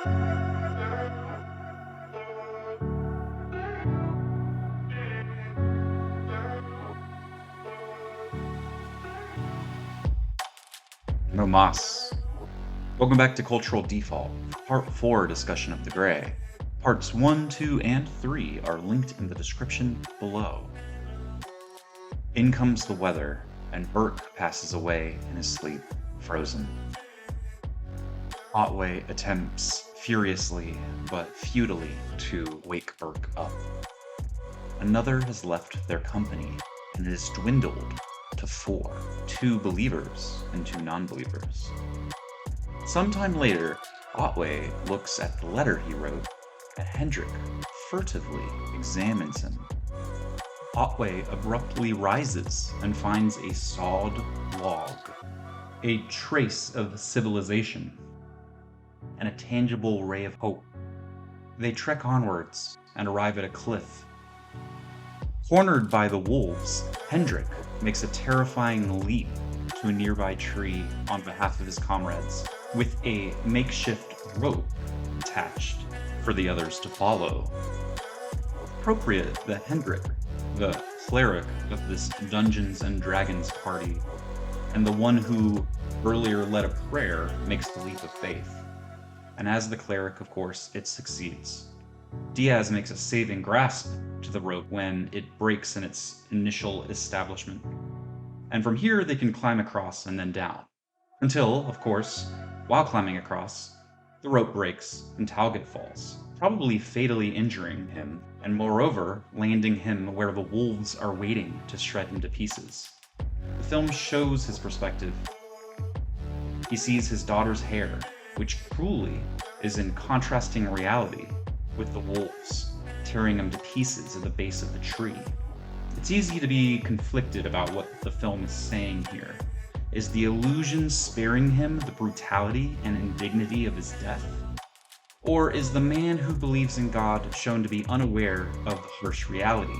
No mas. Welcome back to Cultural Default, Part 4 discussion of the Grey. Parts 1, 2, and 3 are linked in the description below. In comes the weather, and Burke passes away in his sleep, frozen. Otway attempts furiously but futilely to wake Burke up. Another has left their company, and it has dwindled to 4, 2 believers and 2 non-believers. Sometime later, Otway looks at the letter he wrote, and Hendrik furtively examines him. Otway abruptly rises and finds a sawed log, a trace of civilization, and a tangible ray of hope. They trek onwards and arrive at a cliff. Cornered by the wolves, Hendrik makes a terrifying leap to a nearby tree on behalf of his comrades, with a makeshift rope attached for the others to follow. Appropriate that Hendrik, the cleric of this Dungeons and Dragons party, and the one who earlier led a prayer, makes the leap of faith. And as the cleric, of course, it succeeds. Diaz makes a saving grasp to the rope when it breaks in its initial establishment. And from here, they can climb across and then down. Until, of course, while climbing across, the rope breaks and Talget falls, probably fatally injuring him, and moreover, landing him where the wolves are waiting to shred him to pieces. The film shows his perspective. He sees his daughter's hair, which cruelly is in contrasting reality with the wolves, tearing him to pieces at the base of the tree. It's easy to be conflicted about what the film is saying here. Is the illusion sparing him the brutality and indignity of his death? Or is the man who believes in God shown to be unaware of the harsh reality?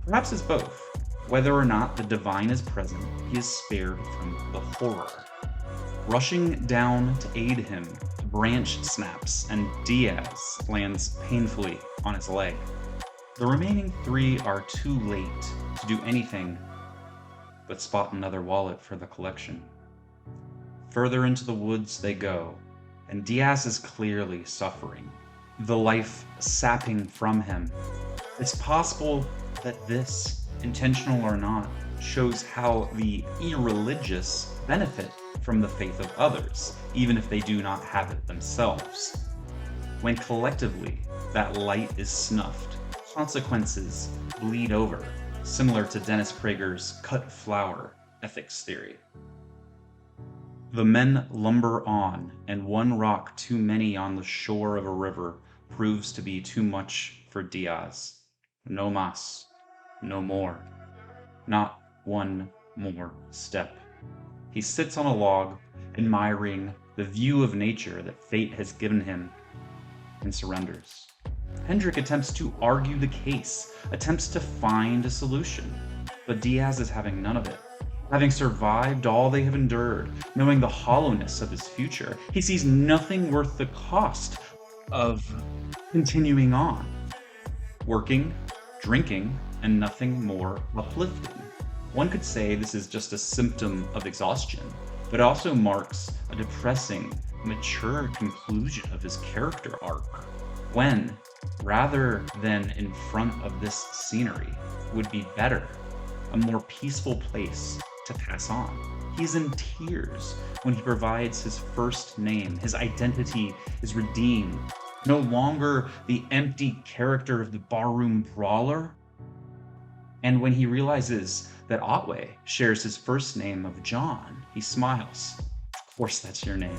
Perhaps it's both. Whether or not the divine is present, he is spared from the horror. Rushing down to aid him, the branch snaps and Diaz lands painfully on his leg. The remaining 3 are too late to do anything but spot another wallet for the collection. Further into the woods they go, and Diaz is clearly suffering, the life sapping from him. It's possible that this, intentional or not, shows how the irreligious benefit from the faith of others, even if they do not have it themselves. When collectively that light is snuffed, consequences bleed over, similar to Dennis Prager's cut flower ethics theory. The men lumber on, and one rock too many on the shore of a river proves to be too much for Diaz. No mas, no more. Not one more step. He sits on a log, admiring the view of nature that fate has given him, and surrenders. Hendrik attempts to argue the case, attempts to find a solution, but Diaz is having none of it. Having survived all they have endured, knowing the hollowness of his future, he sees nothing worth the cost of continuing on. Working, drinking, and nothing more uplifting. One could say this is just a symptom of exhaustion, but also marks a depressing, mature conclusion of his character arc. When, rather than in front of this scenery, would be better, a more peaceful place to pass on. He's in tears when he provides his first name. His identity is redeemed. No longer the empty character of the barroom brawler. And when he realizes that Otway shares his first name of John, he smiles. Of course that's your name.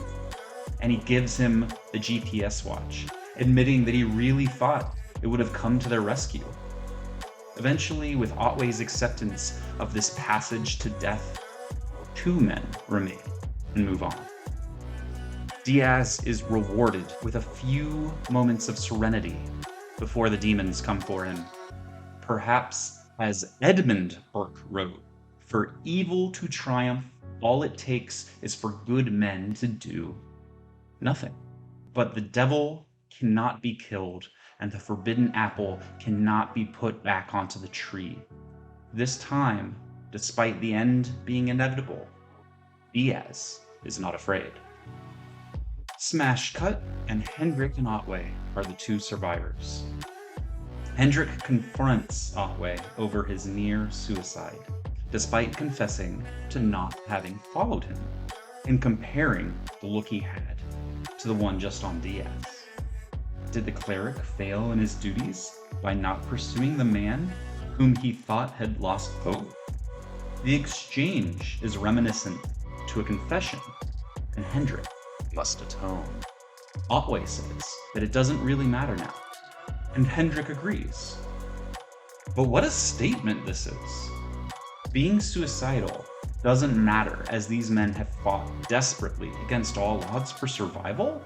And he gives him the GPS watch, admitting that he really thought it would have come to their rescue. Eventually, with Otway's acceptance of this passage to death, 2 men remain and move on. Diaz is rewarded with a few moments of serenity before the demons come for him. Perhaps, as Edmund Burke wrote, for evil to triumph, all it takes is for good men to do nothing. But the devil cannot be killed, and the forbidden apple cannot be put back onto the tree. This time, despite the end being inevitable, Diaz is not afraid. Smash cut, and Hendrik and Otway are the two survivors. Hendrik confronts Otway over his near suicide, despite confessing to not having followed him, and comparing the look he had to the one just on Diaz. Did the cleric fail in his duties by not pursuing the man whom he thought had lost hope? The exchange is reminiscent to a confession, and Hendrik must atone. Otway says that it doesn't really matter now, and Hendrik agrees. But what a statement this is! Being suicidal doesn't matter, as these men have fought desperately against all odds for survival?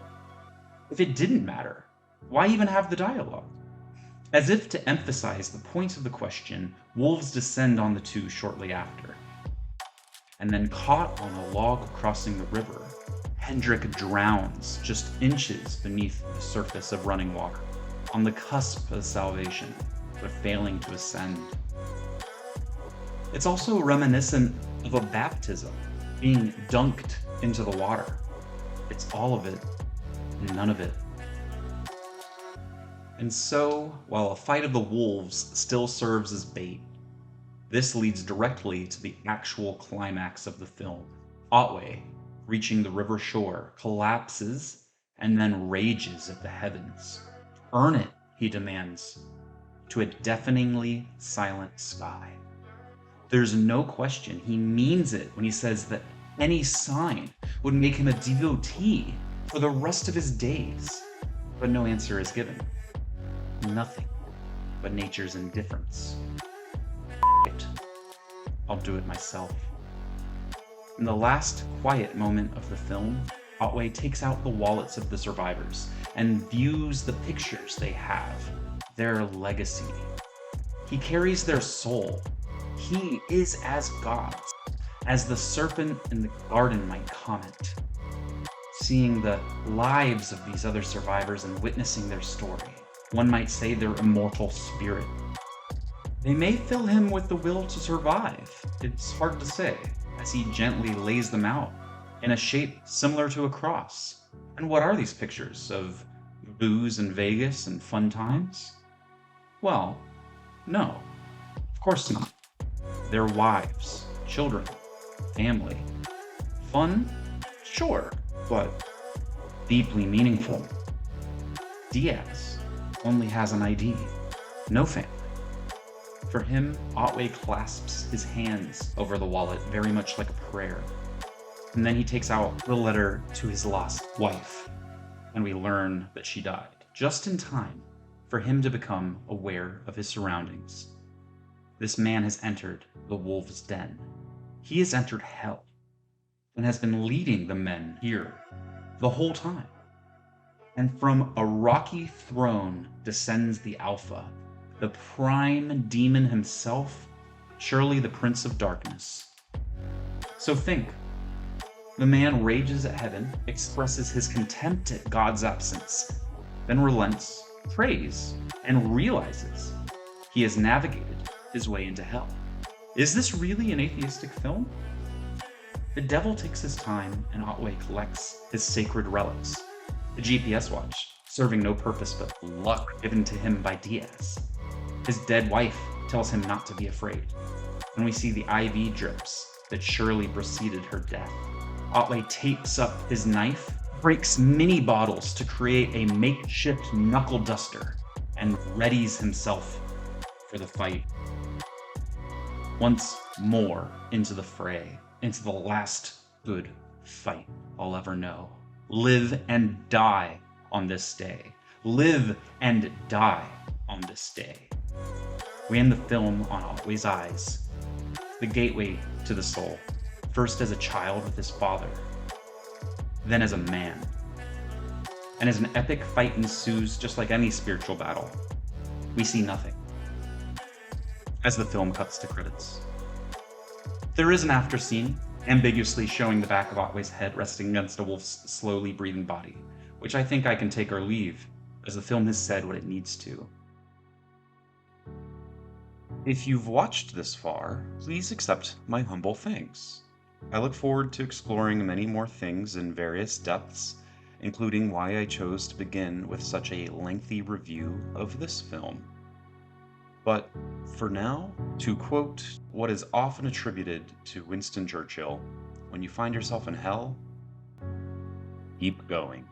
If it didn't matter, why even have the dialogue? As if to emphasize the point of the question, wolves descend on the two shortly after. And then, caught on a log crossing the river, Hendrik drowns just inches beneath the surface of running water, on the cusp of salvation, but failing to ascend. It's also reminiscent of a baptism, being dunked into the water. It's all of it, none of it. And so, while a fight of the wolves still serves as bait, this leads directly to the actual climax of the film. Otway, reaching the river shore, collapses and then rages at the heavens. Earn it, he demands, to a deafeningly silent sky. There's no question he means it when he says that any sign would make him a devotee for the rest of his days. But no answer is given. Nothing but nature's indifference. It. I'll do it myself. In the last quiet moment of the film, Otway takes out the wallets of the survivors and views the pictures they have, their legacy. He carries their soul. He is as gods, as the serpent in the garden might comment. Seeing the lives of these other survivors and witnessing their story, one might say their immortal spirit. They may fill him with the will to survive. It's hard to say, as he gently lays them out in a shape similar to a cross. And what are these pictures of booze and Vegas and fun times? Well, no, of course not. They're wives, children, family. Fun? Sure, but deeply meaningful. Diaz only has an ID, no family. For him, Otway clasps his hands over the wallet very much like a prayer. And then he takes out the letter to his lost wife, and we learn that she died just in time for him to become aware of his surroundings. This man has entered the wolf's den. He has entered hell and has been leading the men here the whole time. And from a rocky throne descends the Alpha, the prime demon himself, surely the Prince of Darkness. So think. The man rages at heaven, expresses his contempt at God's absence, then relents, prays, and realizes he has navigated his way into hell. Is this really an atheistic film? The devil takes his time, and Otway collects his sacred relics. The GPS watch, serving no purpose but luck given to him by Diaz. His dead wife tells him not to be afraid, and we see the IV drips that surely preceded her death. Otway tapes up his knife, breaks many bottles to create a makeshift knuckle duster, and readies himself for the fight. Once more into the fray, into the last good fight I'll ever know. Live and die on this day. Live and die on this day. We end the film on Otway's eyes, the gateway to the soul, first as a child with his father, then as a man. And as an epic fight ensues, just like any spiritual battle, we see nothing as the film cuts to credits. There is an after scene, ambiguously showing the back of Otway's head resting against a wolf's slowly breathing body, which I think I can take or leave, as the film has said what it needs to. If you've watched this far, please accept my humble thanks. I look forward to exploring many more things in various depths, including why I chose to begin with such a lengthy review of this film. But for now, to quote what is often attributed to Winston Churchill, when you find yourself in hell, keep going.